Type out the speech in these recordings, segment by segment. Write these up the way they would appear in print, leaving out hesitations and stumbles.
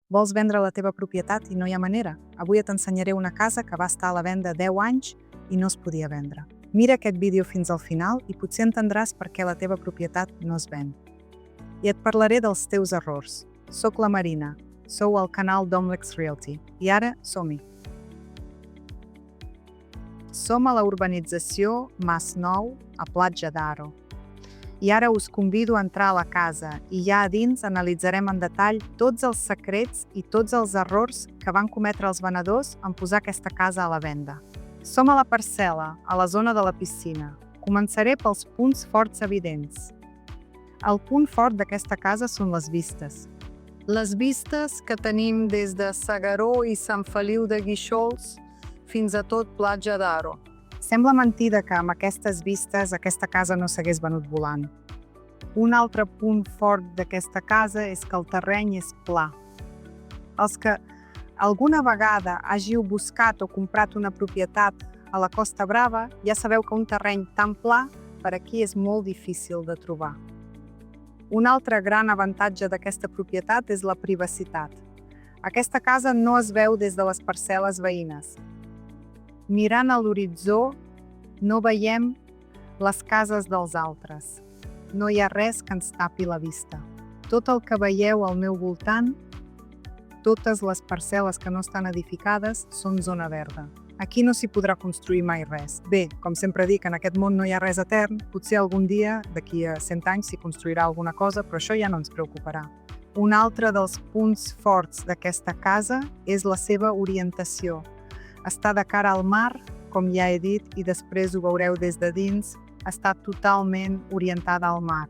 Vols vendre la teva propietat i no hi ha manera? Avui t'ensenyaré una casa que va estar a la venda 10 anys i no es podia vendre. Mira aquest vídeo fins al final i potser entendràs per què la teva propietat no es ven. I et parlaré dels teus errors. Soc la Marina, sou al canal d'Omlex Realty i ara som-hi. Som a la urbanització Mas Nou, a Platja d'Aro. I ara us convido a entrar a la casa i ja a dins analitzarem en detall tots els secrets i tots els errors que van cometre els venedors en posar aquesta casa a la venda. Som a la parcel·la, a la zona de la piscina. Començaré pels punts forts evidents. El punt fort d'aquesta casa són les vistes. Les vistes que tenim des de S'Agaró i Sant Feliu de Guíxols fins a tot Platja d'Aro. Sembla mentida que amb aquestes vistes aquesta casa no s'hagués venut volant. Un altre punt fort d'aquesta casa és que el terreny és pla. Els que alguna vegada hàgiu buscat o comprat una propietat a la Costa Brava ja sabeu que un terreny tan pla per aquí és molt difícil de trobar. Un altre gran avantatge d'aquesta propietat és la privacitat. Aquesta casa no es veu des de les parcel·les veïnes. Mirant a l'horitzó, no veiem les cases dels altres. No hi ha res que ens tapi la vista. Tot el que veieu al meu voltant, totes les parcel·les que no estan edificades, són zona verda. Aquí no s'hi podrà construir mai res. Bé, com sempre dic, en aquest món no hi ha res etern. Potser algun dia, d'aquí a 100 anys, s'hi construirà alguna cosa, però això ja no ens preocuparà. Un altre dels punts forts d'aquesta casa és la seva orientació. Està de cara al mar, com ja he dit, i després ho veureu des de dins, està totalment orientada al mar.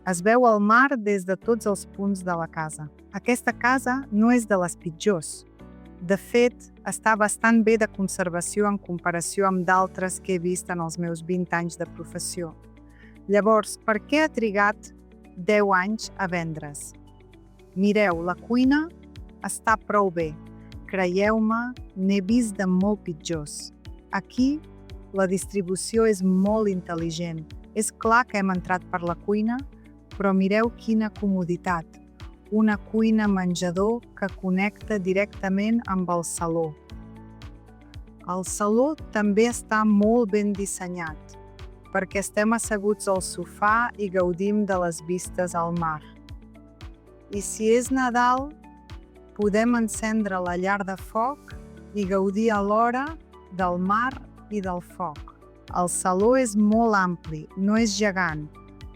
Es veu el mar des de tots els punts de la casa. Aquesta casa no és de les pitjors. De fet, està bastant bé de conservació en comparació amb d'altres que he vist en els meus 20 anys de professió. Llavors, per què ha trigat 10 anys a vendre's? Mireu, la cuina està prou bé. Creieu-me, n'he vist de molt pitjors. Aquí, la distribució és molt intel·ligent. És clar que hem entrat per la cuina, però mireu quina comoditat. Una cuina-menjador que connecta directament amb el saló. El saló també està molt ben dissenyat, perquè estem asseguts al sofà i gaudim de les vistes al mar. I si és Nadal, podem encendre la llar de foc i gaudir alhora del mar i del foc. El saló és molt ampli, no és gegant,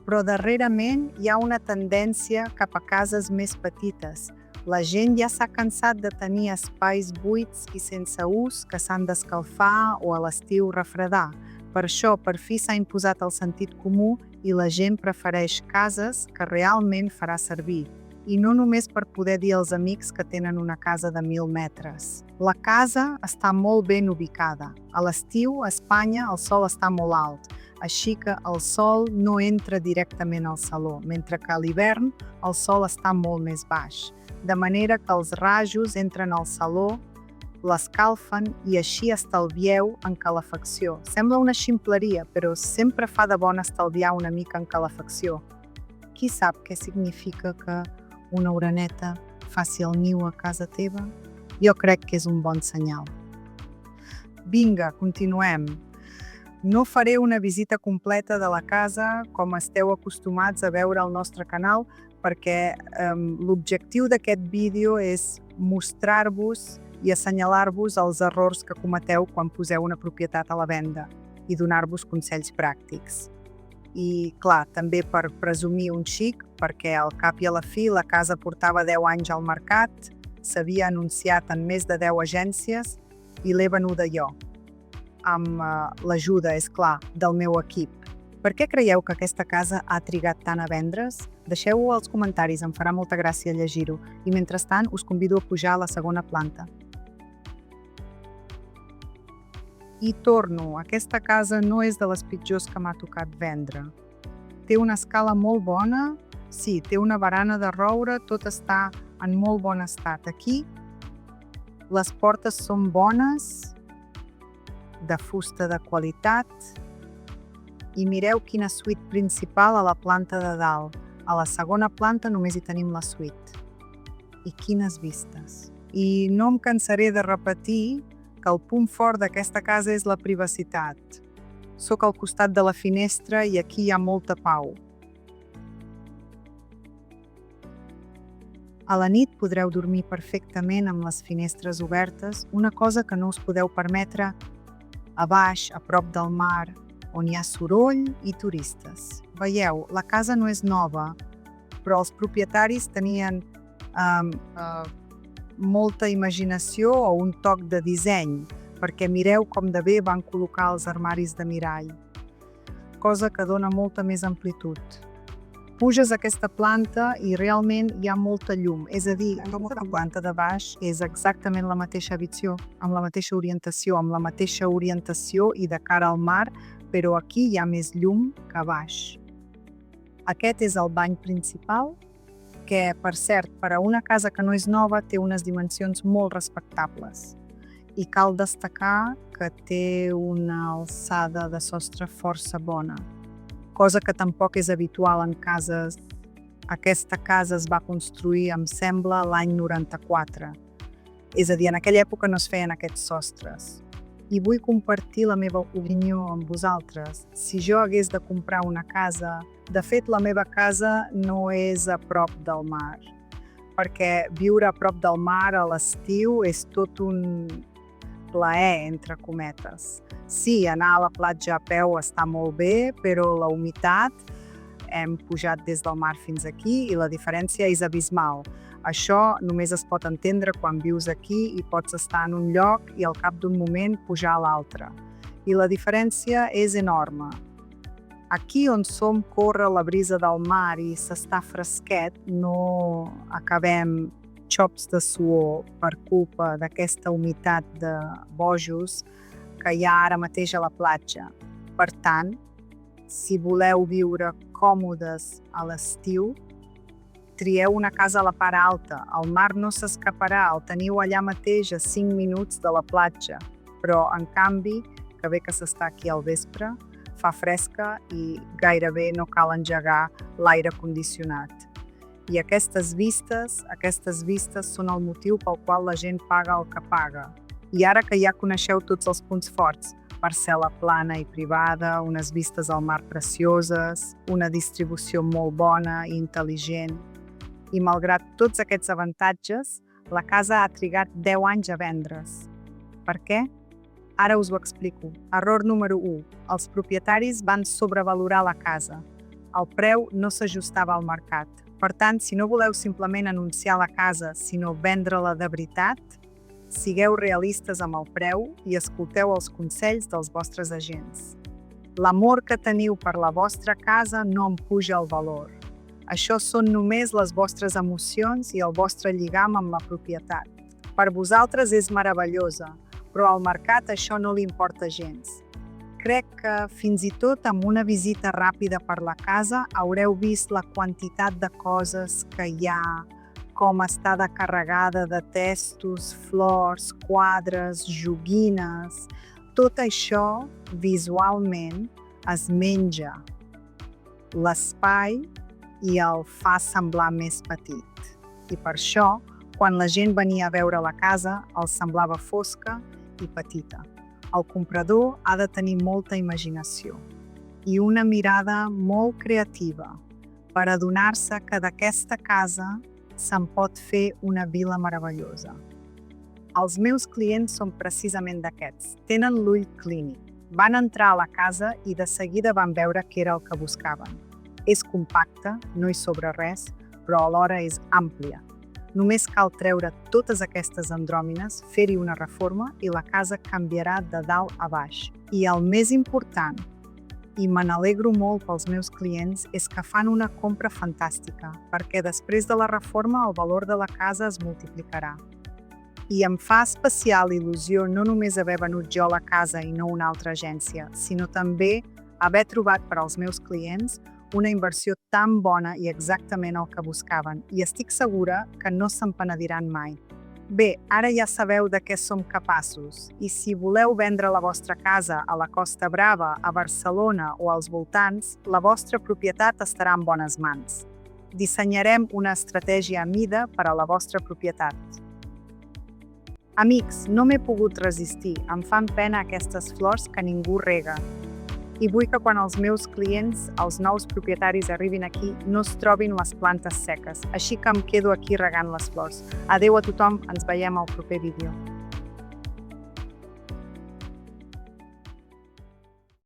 però darrerament hi ha una tendència cap a cases més petites. La gent ja s'ha cansat de tenir espais buits i sense ús que s'han d'escalfar o a l'estiu refredar. Per això, per fi s'ha imposat el sentit comú i la gent prefereix cases que realment farà servir. I no només per poder dir als amics que tenen una casa de 1.000 metres. La casa està molt ben ubicada. A l'estiu, a Espanya, el sol està molt alt, així que el sol no entra directament al saló, mentre que a l'hivern el sol està molt més baix. De manera que els rajos entren al saló, l'escalfen i així estalvieu en calefacció. Sembla una ximpleria, però sempre fa de bon estalviar una mica en calefacció. Qui sap què significa que una oreneta faci el niu a casa teva? Jo crec que és un bon senyal. Vinga, continuem. No faré una visita completa de la casa com esteu acostumats a veure al nostre canal, perquè l'objectiu d'aquest vídeo és mostrar-vos i assenyalar-vos els errors que cometeu quan poseu una propietat a la venda i donar-vos consells pràctics. I, clar, també per presumir un xic, perquè al cap i a la fi la casa portava 10 anys al mercat, s'havia anunciat en més de 10 agències i l'he venuda jo, amb l'ajuda, és clar, del meu equip. Per què creieu que aquesta casa ha trigat tant a vendre's? Deixeu-ho als comentaris, em farà molta gràcia llegir-ho, i mentrestant us convido a pujar a la segona planta. I torno, aquesta casa no és de les pitjors que m'ha tocat vendre. Té una escala molt bona, sí, té una barana de roure, tot està en molt bon estat. Aquí, les portes són bones, de fusta de qualitat, i mireu quina suite principal a la planta de dalt. A la segona planta només hi tenim la suite. I quines vistes! I no em cansaré de repetir que el punt fort d'aquesta casa és la privacitat. Soc al costat de la finestra i aquí hi ha molta pau. A la nit podreu dormir perfectament amb les finestres obertes, una cosa que no us podeu permetre a baix, a prop del mar, on hi ha soroll i turistes. Veieu, la casa no és nova, però els propietaris tenien molta imaginació o un toc de disseny, perquè mireu com de bé van col·locar els armaris de mirall, cosa que dona molta més amplitud. Puges aquesta planta i realment hi ha molta llum, és a dir, la planta de baix és exactament la mateixa habitació, amb la mateixa orientació i de cara al mar, però aquí hi ha més llum que a baix. Aquest és el bany principal, que, per cert, per a una casa que no és nova, té unes dimensions molt respectables. I cal destacar que té una alçada de sostre força bona, cosa que tampoc és habitual en cases. Aquesta casa es va construir, em sembla, l'any 94. És a dir, en aquella època no es feien aquests sostres. I vull compartir la meva opinió amb vosaltres. Si jo hagués de comprar una casa, de fet, la meva casa no és a prop del mar, perquè viure a prop del mar a l'estiu és tot un plaer, entre cometes. Sí, anar a la platja a peu està molt bé, però la humitat, hem pujat des del mar fins aquí i la diferència és abismal. Això només es pot entendre quan vius aquí i pots estar en un lloc i al cap d'un moment pujar a l'altre. I la diferència és enorme. Aquí on som corre la brisa del mar i s'està fresquet, no acabem xops de suor per culpa d'aquesta humitat de bojos que hi ha ara mateix a la platja. Per tant, si voleu viure còmodes a l'estiu, trieu una casa a la part alta. El mar no s'escaparà, el teniu allà mateix a 5 minuts de la platja. Però, en canvi, que bé que s'està aquí al vespre, fa fresca i gairebé no cal engegar l'aire condicionat. I aquestes vistes són el motiu pel qual la gent paga el que paga. I ara que ja coneixeu tots els punts forts, parcel·la plana i privada, unes vistes al mar precioses, una distribució molt bona i intel·ligent. I malgrat tots aquests avantatges, la casa ha trigat 10 anys a vendre's. Per què? Ara us ho explico. Error número 1. Els propietaris van sobrevalorar la casa. El preu no s'ajustava al mercat. Per tant, si no voleu simplement anunciar la casa, sinó vendre-la de veritat, sigueu realistes amb el preu i escolteu els consells dels vostres agents. L'amor que teniu per la vostra casa no en puja el valor. Això són només les vostres emocions i el vostre lligam amb la propietat. Per vosaltres és meravellosa, però al mercat això no li importa gens. Crec que fins i tot amb una visita ràpida per la casa haureu vist la quantitat de coses que hi ha, com està de carregada de testos, flors, quadres, joguines. Tot això visualment es menja l'espai i el fa semblar més petit. I per això, quan la gent venia a veure la casa, els semblava fosca i petita. El comprador ha de tenir molta imaginació i una mirada molt creativa per adonar-se que d'aquesta casa se'n pot fer una vila meravellosa. Els meus clients són precisament d'aquests. Tenen l'ull clínic. Van entrar a la casa i de seguida van veure què era el que buscaven. És compacta, no hi sobra res, però alhora és àmplia. Només cal treure totes aquestes andròmines, fer-hi una reforma i la casa canviarà de dalt a baix. I el més important, i me n'alegro molt pels meus clients, és que fan una compra fantàstica, perquè després de la reforma el valor de la casa es multiplicarà. I em fa especial il·lusió no només haver venut jo la casa i no una altra agència, sinó també haver trobat per als meus clients una inversió tan bona i exactament el que buscaven, i estic segura que no se'n penediran mai. Bé, ara ja sabeu de què som capaços, i si voleu vendre la vostra casa a la Costa Brava, a Barcelona o als voltants, la vostra propietat estarà en bones mans. dissenyarem una estratègia a mida per a la vostra propietat. Amics, no m'he pogut resistir, em fan pena aquestes flors que ningú rega. I vull que quan els meus clients, els nous propietaris arribin aquí, no es trobin les plantes seques, així que em quedo aquí regant les flors. Adéu a tothom, ens veiem al proper vídeo.